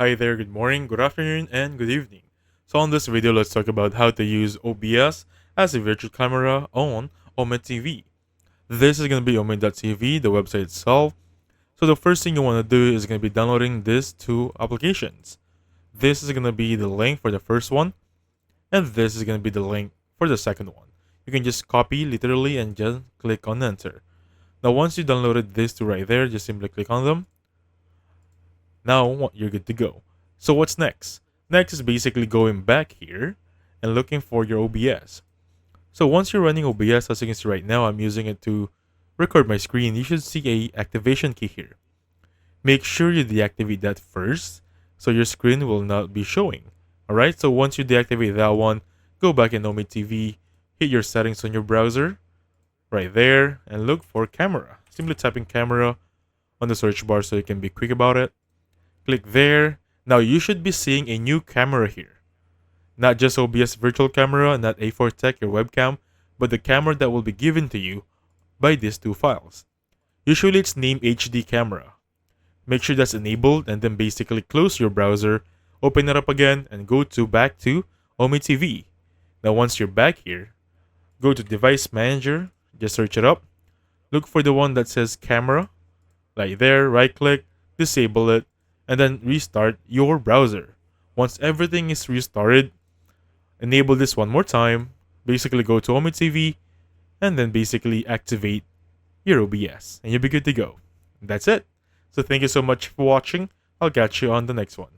Hi there, good morning, good afternoon, and good evening. So on this video, let's talk about how to use OBS as a virtual camera on Omen TV. This is going to be Omen.tv, the website itself. So the first thing you want to do is going to be downloading these two applications. This is going to be the link for the first one, and this is going to be the link for the second one. You can just copy literally and just click on enter. Now once you downloaded these two right there, just simply click on them. Now you're good to go. So what's next? Next is basically going back here and looking for your OBS. So once you're running OBS, as you can see right now, I'm using it to record my screen. You should see a activation key here. Make sure you deactivate that first so your screen will not be showing. Alright, so once you deactivate that one, go back in Omen TV, hit your settings on your browser, right there, and look for camera. Simply type in camera on the search bar so you can be quick about it. Click there. Now you should be seeing a new camera here. Not just OBS Virtual Camera, not A4 Tech, your webcam, but the camera that will be given to you by these two files. Usually it's named HD camera. Make sure that's enabled and then basically close your browser, open it up again, and go back to Omen TV. Now once you're back here, go to Device Manager, just search it up. Look for the one that says camera. Right there, right click, disable it, and then restart your browser. Once everything is restarted, enable this one more time, basically go to Omen TV, and then basically activate your OBS, and you'll be good to go. That's it. So thank you so much for watching. I'll catch you on the next one.